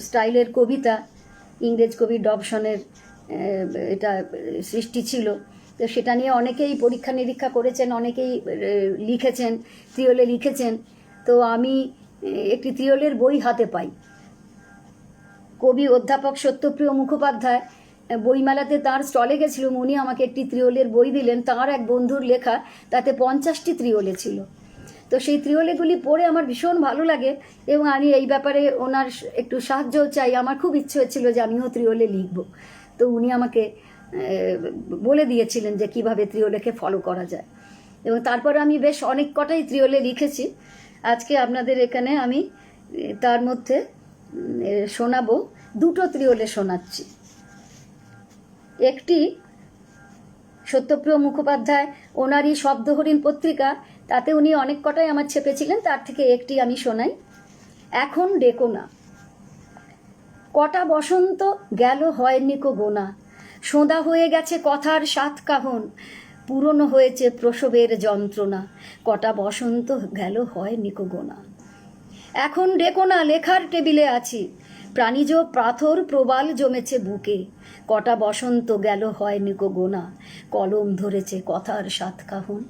স্টাইলের কবিতা, ইংরেজ কবি ডবসনের এটা সৃষ্টি ছিল। তো সেটা নিয়ে অনেকেই পরীক্ষা নিরীক্ষা করেছেন, অনেকেই লিখেছেন, ত্রিয়লে লিখেছেন। তো আমি একটি ত্রিয়লের বই হাতে পাই। কবি অধ্যাপক সত্যপ্রিয় মুখোপাধ্যায় বইমেলাতে তার স্টলে গেছিলাম, উনি আমাকে একটি ত্রিয়লের বই দিলেন, তাঁর এক বন্ধুর লেখা, তাতে 50টি ত্রিয়লে ছিল। তো সেই ত্রিয়লেগুলি পড়ে আমার ভীষণ ভালো লাগে এবং আমি এই ব্যাপারে ওনার একটু সাহায্যও চাই। আমার খুব ইচ্ছে হচ্ছিল যে আমিও ত্রিয়লে লিখব। তো উনি আমাকে বলে দিয়েছিলেন যে কিভাবে ত্রিয়লেকে ফলো করা যায়, এবং তারপর আমি বেশ অনেক কটাই ত্রিয়লে লিখেছি। আজকে আপনাদের এখানে আমি তার মধ্যে শোনাবো, দুটো ত্রিয়লে শোনাচ্ছি। একটি সত্যপ্রিয় মুখোপাধ্যায় ওনারই শব্দহরিণ পত্রিকা, তাতে উনি অনেক কটাই আমার ছেপেছিলেন, তার থেকে একটি আমি শোনাই। এখন ডেকো না, কটা বসন্ত গেল হয়নি কো গোনা, সোঁদা হয়ে গেছে কথার সাত কাহন, পুরনো হয়েছে প্রসবের যন্ত্রণা, কটা বসন্ত গেল হয়নি কো গোনা। এখন ডেকো না, লেখার টেবিলে আছি, প্রাণীজ পাথর প্রবাল জমেছে বুকে, কটা বসন্ত গেল হয়নি কো গোনা, কলম ধরেছে কথার সাত কাহন।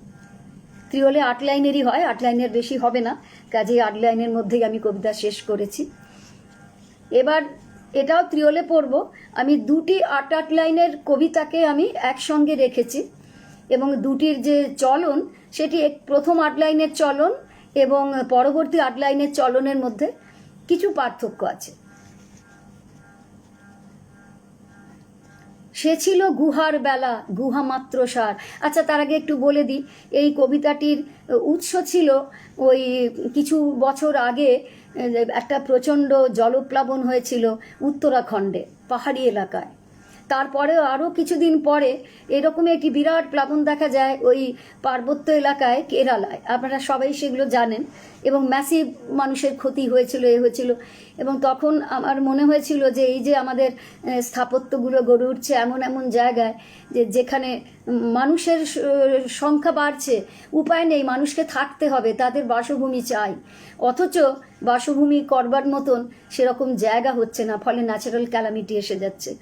ত্রিয়লে 8 লাইনেরই হয়, 8 লাইনের বেশি হবে না, কাজেই 8 লাইনের মধ্যেই আমি কবিতা শেষ করেছি। এবার এটাও ত্রিয়লে পড়ব। আমি দুটি 8 লাইনের কবিতাকে আমি একসঙ্গে রেখেছি, এবং দুটির যে চলন সেটি প্রথম 8 লাইনের চলন এবং পরবর্তী 8 লাইনের চলনের মধ্যে কিছু পার্থক্য আছে। সে ছিল গুহার বেলা, গুহা মাত্র সার। আচ্ছা, তার আগে একটু বলে দিই, এই কবিতাটির উৎস ছিল ওই কিছু বছর আগে একটা প্রচণ্ড জলপ্লাবন হয়েছিল উত্তরাখণ্ডে, পাহাড়ি এলাকায়। তারপরেও আরও কিছুদিন পরে এরকমই একটি বিরাট প্লাবন দেখা যায় ওই পার্বত্য এলাকায়, কেরালায়। আপনারা সবাই সেগুলো জানেন, এবং ম্যাসিভ মানুষের ক্ষতি হয়েছিল, হয়েছিল। এবং তখন আমার মনে হয়েছিল যে এই যে আমাদের স্থাপত্যগুলো গড়ে উঠছে এমন এমন জায়গায়, যেখানে মানুষের সংখ্যা বাড়ছে, উপায় নেই, মানুষকে থাকতে হবে, তাদের বাসভূমি চাই, অথচ বাসভূমি করবার মতন সেরকম জায়গা হচ্ছে না, ফলে ন্যাচারাল ক্যালামিটি এসে যাচ্ছে।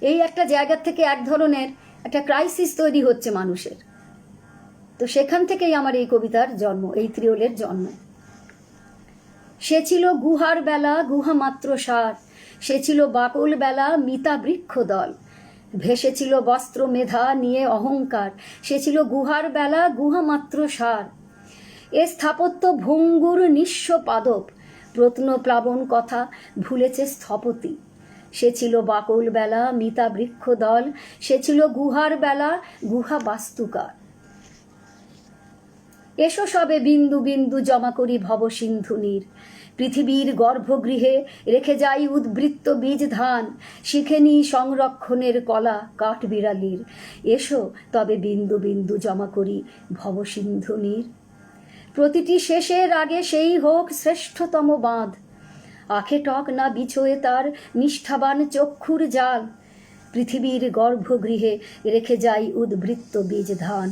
এই একটা জায়গা থেকে এক ধরনের একটা ক্রাইসিস তৈরি হচ্ছে মানুষের। তো সেখান থেকেই আমার এই কবিতার জন্ম, এই ত্রিয়লের জন্ম। সে ছিল গুহার বেলা, গুহা মাত্র সার, সে ছিল বাকল বেলা, মিতা বৃক্ষ দল, ভেসেছিল বস্ত্র মেধা নিয়ে অহংকার, সে ছিল গুহার বেলা, গুহা মাত্র সার। এ স্থাপত্য ভঙ্গুর নিঃস্ব পাদপ, প্রত্ন প্লাবন কথা ভুলেছে স্থপতি, সে ছিল বাকল বেলা, মিতা বৃক্ষ দল, সে ছিল গুহার বেলা, গুহা বাস্তুকার। এসো সবে বিন্দু বিন্দু জমা করি ভব সিন্ধু নীর, পৃথিবীর গর্ভগৃহে রেখে যাই উদ্বৃত্ত বীজ ধান, শিখেনি সংরক্ষণের কলা কাঠ বিড়ালির, এসো তবে বিন্দু বিন্দু জমা করি ভব সিন্ধু নীর। প্রতিটি শেষের আগে সেই হোক শ্রেষ্ঠতম বাঁধ, আখে টক না বিছোয়ে তার নিষ্ঠাবান চক্ষুর জাল, পৃথিবীর গর্ভগৃহে রেখে যাই উদ্বৃত্ত বীজ ধান,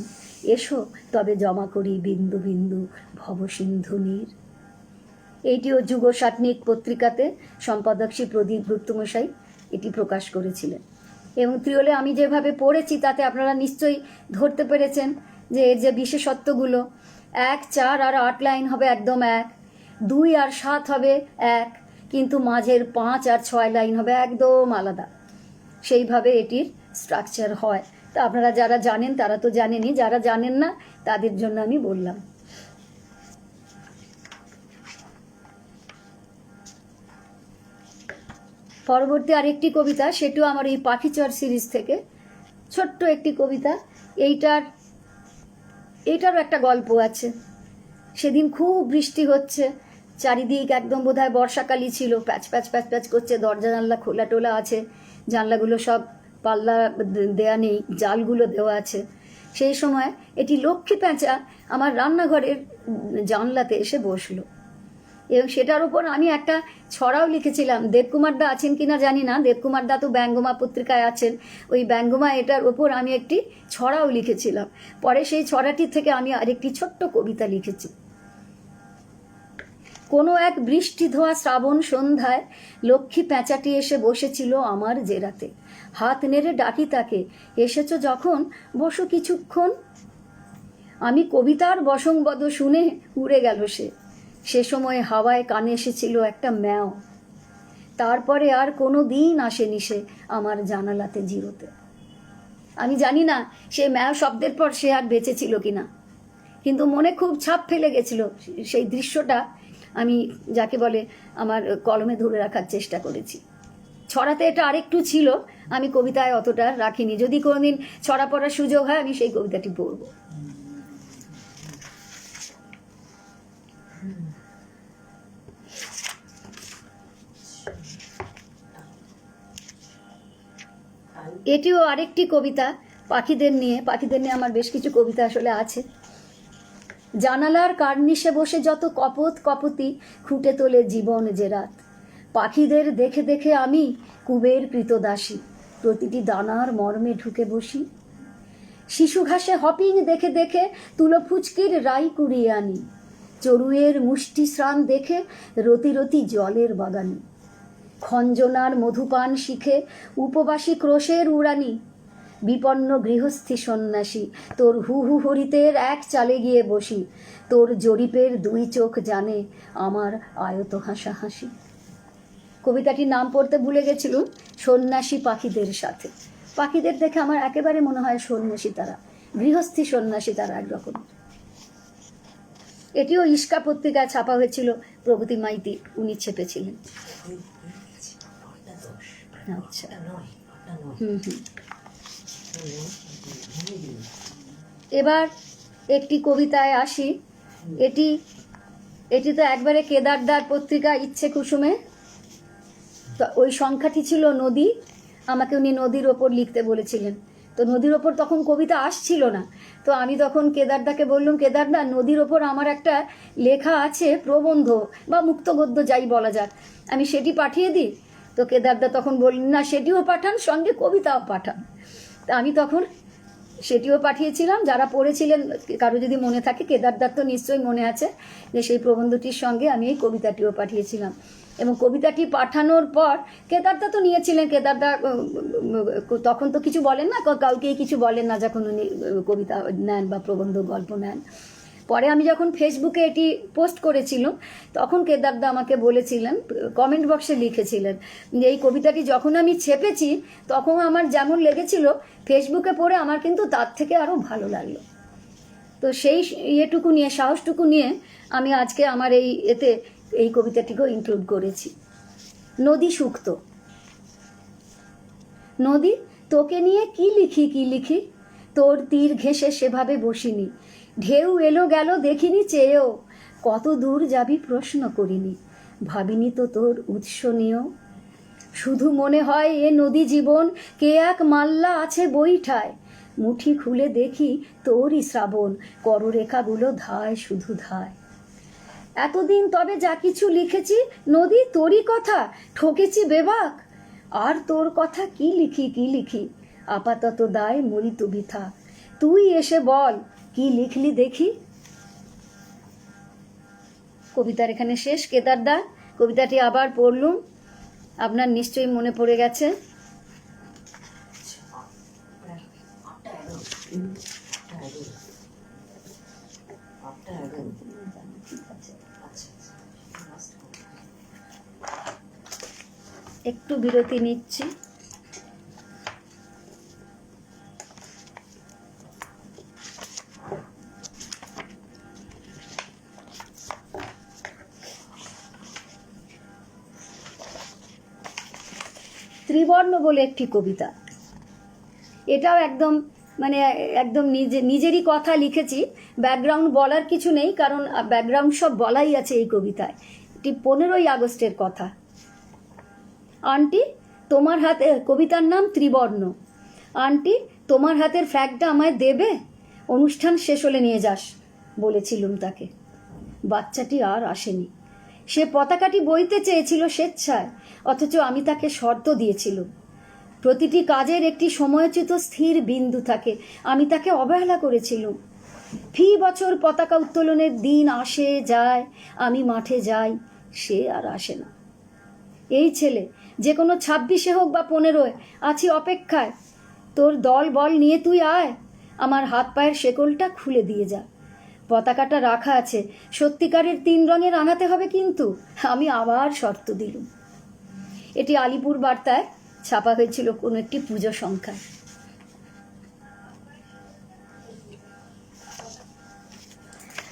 এসো তবে জমা করি বিন্দু বিন্দু ভব সিন্ধু নীর। এইটিও যুগ সাটনিক পত্রিকাতে সম্পাদক শ্রী প্রদীপ গুপ্তমশাই এটি প্রকাশ করেছিলেন। এবং ত্রিয়লে আমি যেভাবে পড়েছি তাতে আপনারা নিশ্চয়ই ধরতে পেরেছেন যে এর যে বিশেষত্বগুলো, 1, 4 আর 8 লাইন হবে একদম এক, 2 আর 7 হবে এক, কিন্তু মাঝের 5 আর 6 লাইন হবে একদম আলাদা। সেইভাবে এটির স্ট্রাকচার হয়। তো আপনারা যারা জানেন তারা তো জানেনই, যারা জানেন না তাদের জন্য আমি বললাম। পরবর্তী আরেকটি কবিতা, সেটিও আমার এই পাখিচর সিরিজ থেকে, ছোট্ট একটি কবিতা। এইটারও একটা গল্প আছে। সেদিন খুব বৃষ্টি হচ্ছে, চারিদিক একদম বোধহয় বর্ষাকালই ছিল, প্যাচ প্যাচ প্যাচ প্যাচ করছে, দরজা জানলা খোলা টোলা আছে, জানলাগুলো সব পাল্লা দেয়া নেই, জালগুলো দেওয়া আছে। সেই সময় এটি লক্ষ্মী প্যাঁচা আমার রান্নাঘরের জানলাতে এসে বসলো, এবং সেটার উপর আমি একটা ছড়াও লিখেছিলাম। দেবকুমার দা আছেন কিনা জানি না, দেবকুমার দা তো ব্যঙ্গমা পত্রিকায় আছেন, ওই ব্যঙ্গমা এটার ওপর আমি একটি ছড়াও লিখেছিলাম। পরে সেই ছড়াটির থেকে আমি আরেকটি ছোট্ট কবিতা লিখেছি। কোনো এক বৃষ্টি ধোয়া শ্রাবণ সন্ধ্যায় লক্ষ্মী প্যাঁচাটি এসে বসেছিল আমার জেরাতে। হাত নেড়ে ডাকি তাকে, এসেছো যখন বসো কিছুক্ষণ। আমি কবিতার বসংবদ শুনে উড়ে গেল সে সময় হাওয়ায় কানে এসেছিল একটা ম্যাও। তারপরে আর কোনো দিন আসেনি সে আমার জানালাতে জিরোতে। আমি জানি না সেই ম্যাও শব্দের পর সে আর বেঁচে ছিল কিনা, কিন্তু মনে খুব ছাপ ফেলে গেছিল সেই দৃশ্যটা। আমি যাকে বলে আমার কলমে ধরে রাখার চেষ্টা করেছি। ছড়াতে এটা আরেকটু ছিল, আমি কবিতায় অতটা রাখিনি। যদি কোনোদিন ছড়া পড়ার সুযোগ হয় আমি সেই কবিতাটি পড়ব। এটিও আরেকটি কবিতা পাখিদের নিয়ে আমার বেশ কিছু কবিতা আসলে আছে। জানালার কার্নিশে বসে যত কপত কপতি খুঁটে তোলে জীবন যে রাত, পাখিদের দেখে দেখে আমি কুবের কৃতদাসী, প্রতিটি দানার মর্মে ঢুকে বসি। শিশু ঘাসে হপিং দেখে দেখে তুলো ফুচকির রাই কুড়িয়ে আনি, চড়ুইয়ের মুষ্টি স্নান দেখে রতি রতি জলের বাগানি, খঞ্জনার মধুপান শিখে উপবাসী ক্রোশের উড়ানি, বিপন্ন গৃহস্থী সন্ন্যাসী তোর হু হু হরিতের এক চালে গিয়ে বসি, তোর জরিপের দুই চোখ জানে আমার আয়ত হাসাহাসি। কবিতাটির নাম পড়তে ভুলে গেছিলুম, সন্ন্যাসী পাখিদের সাথে। পাখিদের দেখে আমার একেবারে মনে হয় সন্ন্যাসী তারা, গৃহস্থী সন্ন্যাসী তারা একরকম। এটিও ইস্কা পত্রিকায় ছাপা হয়েছিল, প্রগতি মাইতি উনি ছেপেছিলেন। আচ্ছা, এবার একটি কবিতায় আসি। এটি তো একবারে কেদারদার পত্রিকা ইচ্ছে কুসুমে। তো ওই সংখ্যাটি ছিল নদী। আমাকে উনি নদীর ওপর লিখতে বলেছিলেন। তো নদীর ওপর তখন কবিতা আসছিল না। তো আমি তখন কেদারদাকে বললাম, কেদারদা নদীর ওপর আমার একটা লেখা আছে, প্রবন্ধ বা মুক্ত গদ্য যাই বলা যাক, আমি সেটি পাঠিয়ে দিই। তো কেদারদা তখন বললেন, না সেটিও পাঠান, সঙ্গে কবিতাও পাঠান। তা আমি তখন সেটিও পাঠিয়েছিলাম। যারা পড়েছিলেন, কারো যদি মনে থাকে, কেদারদার তো নিশ্চয়ই মনে আছে যে সেই প্রবন্ধটির সঙ্গে আমি এই কবিতাটিও পাঠিয়েছিলাম। এবং কবিতাটি পাঠানোর পর কেদারদা তো নিয়েছিলেন। কেদারদা তখন তো কিছু বলেন না, কাউকেই কিছু বলেন না যখন উনি কবিতা নেন বা প্রবন্ধ গল্প নেন। পরে আমি যখন ফেসবুকে এটি পোস্ট করেছিলাম, তখন কেদারদা আমাকে বলেছিলেন, কমেন্ট বক্সে লিখেছিলেন যে এই কবিতাটি যখন আমি ছেপেছি তখন আমার যেমন লেগেছিল, ফেসবুকে পড়ে আমার কিন্তু তার থেকে আরও ভালো লাগলো। তো সেই ইয়েটুকু নিয়ে, সাহসটুকু নিয়ে আমি আজকে আমার এই কবিতাটিকেও ইনক্লুড করেছি। নদী সুক্ত। নদী, তোকে নিয়ে কি লিখি, তোর তীর ঘেঁষে সেভাবে বসিনি, ঢেউ এলো গেল দেখিনি চেয়েও, কত দূর যাবি প্রশ্ন করিনি, ভাবিনি তো তোর উৎস নিয়েও। শুধু মনে হয় এ নদী জীবন কে এক মাল্লা আছে বইঠায়, মুঠি খুলে দেখি তোরই শ্রাবণ, কররেখাগুলো ধায় শুধু ধায়। এতদিন তবে যা কিছু লিখেছি নদী তোরই কথা, ঠকেছি বেবাক, আর তোর কথা কি লিখি, আপাতত দায় মরি তো বৃথা, তুই এসে বল কি লিখলি দেখি। কবিতার এখানে শেষ। কেদারদা, কবিতাটি আবার পড়লুম, আপনার নিশ্চয়ই মনে পড়ে গেছে। একটু বিরতি নিচ্ছি। ত্রিবর্ণ বলে একটি কবিতা। এটাও একদম নিজেরই কথা লিখেছি। ব্যাকগ্রাউন্ড বলার কিছু নেই, কারণ ব্যাকগ্রাউন্ড সব বলাই আছে এই কবিতায়। এটি 15ই আগস্টের কথা। আন্টি তোমার হাতে, কবিতার নাম ত্রিবর্ণ। আন্টি তোমার হাতের ফ্ল্যাগটা আমায় দেবে, অনুষ্ঠান শেষ হলে নিয়ে যাস বলেছিলুম তাকে। বাচ্চাটি আর আসেনি। সে পতাকাটি বইতে চেয়েছিল স্বেচ্ছায়, অথচ আমি তাকে শর্ত দিয়েছিলাম। প্রতিটি কাজের একটি সময়োচিত স্থির বিন্দু থাকে, আমি তাকে অবহেলা করেছিলাম। ফি বছর পতাকা উত্তোলনের দিন আসে যায়, আমি মাঠে যাই, সে আর আসে না। এই ছেলে যে কোনো 26-এ হোক বা 15-এ, আছি অপেক্ষায়। তোর দল বল নিয়ে তুই আয়, আমার হাত পায়ের শেকলটা খুলে দিয়ে যা। পতাকাটা রাখা আছে, সত্যিকারের 3 রঙে রাঙাতে হবে কিন্তু। আমি আবার শর্ত দিলুম। এটি আলিপুর বার্তায় ছাপা হয়েছিল কোনো একটি পুজো সংখ্যায়।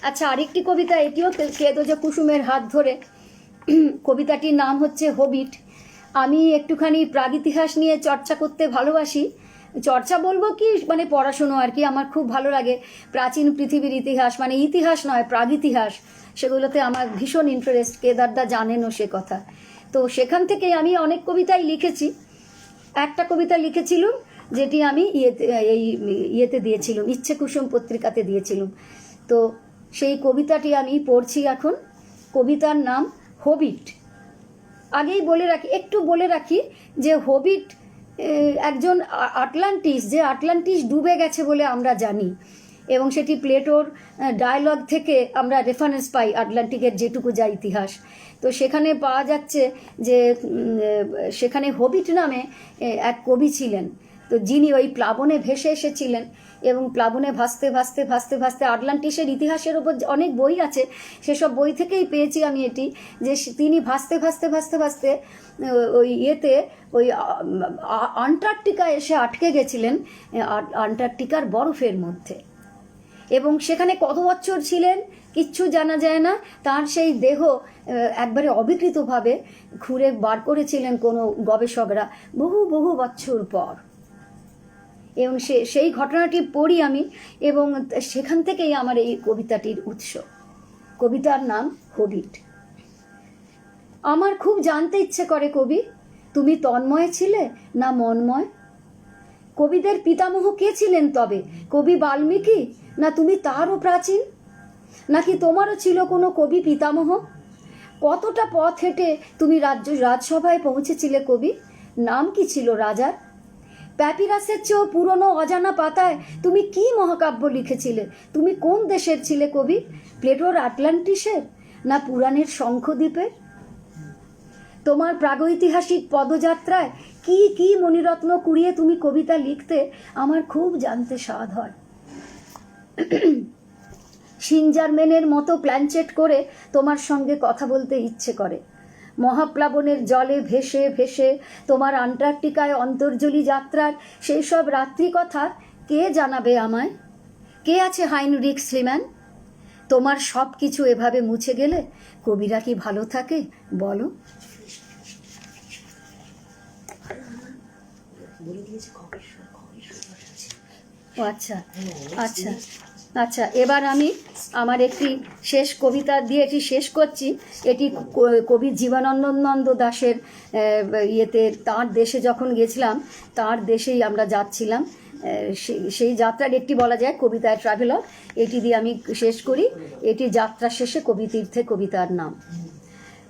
আচ্ছা, আরেকটি কবিতা, এটিও কেদোজ কুসুমের হাত ধরে। কবিতাটির নাম হচ্ছে হবিট। আমি একটুখানি প্রাগইতিহাস নিয়ে চর্চা করতে ভালোবাসি। চর্চা বলবো কি, মানে পড়াশুনো আর কি। আমার খুব ভালো লাগে প্রাচীন পৃথিবীর ইতিহাস, মানে ইতিহাস নয়, প্রাগইতিহাস, সেগুলোতে আমার ভীষণ ইন্টারেস্ট। কেদারদা জানেনও সে কথা। তো সেখান থেকে আমি অনেক কবিতাই লিখেছি। একটা কবিতা লিখেছিলাম যেটি আমি ইয়েতে দিয়েছিলাম, ইচ্ছে কুসুম পত্রিকাতে দিয়েছিলাম। তো সেই কবিতাটি আমি পড়ছি এখন। কবিতার নাম হবিট। আগেই একটু বলে রাখি যে হবিট একজন আটলান্টিস, যে আটলান্টিস ডুবে গেছে বলে আমরা জানি, এবং সেটি প্লেটোর ডায়ালগ থেকে আমরা রেফারেন্স পাই, আটলান্টিকের যেটুকু যা ইতিহাস। তো সেখানে পাওয়া যাচ্ছে যে সেখানে হবিট নামে এক কবি ছিলেন, তো যিনি ওই প্লাবনে ভেসে এসেছিলেন, এবং প্লাবনে ভাসতে ভাসতে ভাসতে ভাসতে আটলান্টিসের ইতিহাসের ওপর অনেক বই আছে, সেসব বই থেকেই পেয়েছি আমি এটি, যে তিনি ভাসতে ভাসতে ভাসতে ভাসতে ওই ওই আন্টার্কটিকায় এসে আটকে গেছিলেন, আন্টার্কটিকার বরফের মধ্যে। এবং সেখানে কত বছর ছিলেন কিচ্ছু জানা যায় না। তার সেই দেহ একবারে অবিকৃতভাবে খুঁড়ে বার করেছিলেন কোনো গবেষকরা বহু বহু বছর পর। এবং সেই ঘটনাটি পড়ি আমি, এবং সেখান থেকেই আমার এই কবিতাটির উৎস। কবিতার নাম হবিট। আমার খুব জানতে ইচ্ছে করে কবি, তুমি তন্ময় ছিলে না মন্ময়? কবিদের পিতামহ কে ছিলেন তবে? কবি বাল্মীকি, না তুমি তারও প্রাচীন? নাকি তোমারও ছিল কোনো কবি পিতামহ? কতটা পথ হেঁটে তুমি রাজসভায় পৌঁছেছিলে কবি? নাম কি ছিল রাজার? প্যাপিরাসের চেয়েও পুরনো অজানা পাতায় তুমি কি মহাকাব্য লিখেছিলে? তুমি কোন দেশের ছিলে কবি? প্লেটোর আটলান্টিসের, না পুরাণের শঙ্খদ্বীপের? তোমার প্রাগৈতিহাসিক পদযাত্রায় কি কি মণিরত্ন কুড়িয়ে তুমি কবিতা লিখতে, আমার খুব জানতে স্বাদ হয়। সিনজারমেনের মতো প্ল্যানচেট করে তোমার সঙ্গে কথা বলতে ইচ্ছে করে। মহাপ্লাবনের জলে ভেসে ভেসে তোমার আন্টার্কটিকায় অন্তর্জলী যাত্রার সেই সব রাত্রি কথা কে জানাবে আমায়? কে আছে হাইনরিখ স্লিম্যান? তোমার সব কিছু এভাবে মুছে গেলে কবিরা কি ভালো থাকে বলো? আচ্ছা আচ্ছা আচ্ছা, এবার আমি আমার একটি শেষ কবিতা দিয়ে এটি শেষ করছি। এটি কবি জীবনানন্দ দাশের ইয়েতে, তার দেশে যখন গেছিলাম, তার দেশেই আমরা যাচ্ছিলাম, সেই যাত্রার একটি বলা যায় কবিতায় ট্রাভেলগ। এটি দিয়ে আমি শেষ করি। এটি যাত্রা শেষে কবিতীর্থে কবিতার নাম।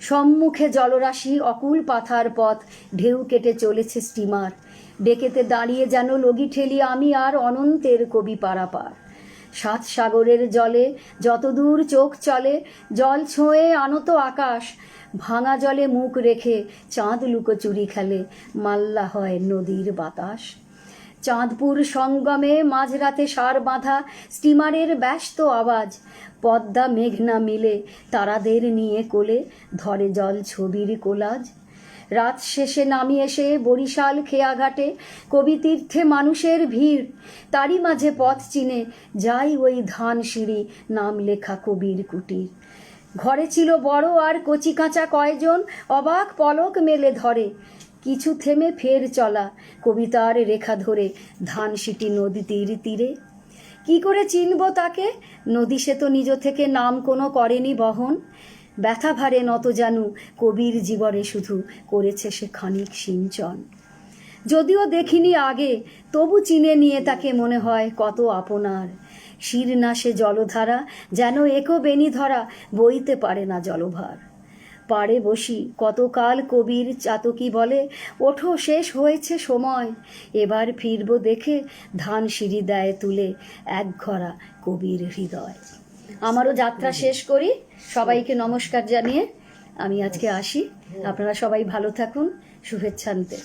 সম্মুখে জলরাশি, অকুল পাথার পথ, ঢেউ কেটে চলেছে স্টিমার, ডেকেতে দাঁড়িয়ে যেন লগি ঠেলি আমি আর অনন্তের কবি পারাপার। 7 সাগরের জলে যতদূর চোখ চলে, জল ছোঁয়ে আনত আকাশ, ভাঙা জলে মুখ রেখে চাঁদ লুকোচুরি খেলে, মাল্লা হয় নদীর বাতাস। চাঁদপুর সঙ্গমে মাঝরাতে সার বাঁধা স্টিমারের ব্যস্ত আওয়াজ, পদ্মা মেঘনা মিলে তারাদের নিয়ে কোলে ধরে জল ছবির কোলাজ। রাত শেষে নামি এসে বরিশাল খেয়াঘাটে কবিতীর্থে মানুষের ভিড়, তারই মাঝে পথ চিনে যাই ওই ধান সিঁড়ি নাম লেখা কবির কুটির। ঘরে ছিল বড় আর কচি কাঁচা কয়জন, অবাক পলক মেলে ধরে, কিছু থেমে ফের চলা কবিতার রেখা ধরে ধানসিটি নদী তীরে। কি করে চিনব তাকে? নদী সে তো নিজ থেকে নাম কোনো করেনি বহন, ব্যথা ভারে নত জানু কবির জীবনে শুধু করেছে সে খানিক সিঞ্চন। যদিও দেখিনি আগে, তবু চিনে নিয়ে তাকে মনে হয় কত আপনার। শির না সে জলধারা, যেন একো বেনি ধরা, বইতে পারে না জলভার। পাড়ে বসি কতকাল কবির চাতকি বলে, ওঠো শেষ হয়েছে সময়, এবার ফিরবো দেখে ধান সিঁড়ি দেয় তুলে এক ঘরা কবির হৃদয়। আমারও যাত্রা শেষ করি, সবাইকে নমস্কার জানিয়ে আমি আজকে আসি। আপনারা সবাই ভালো থাকুন, শুভেচ্ছান্তে।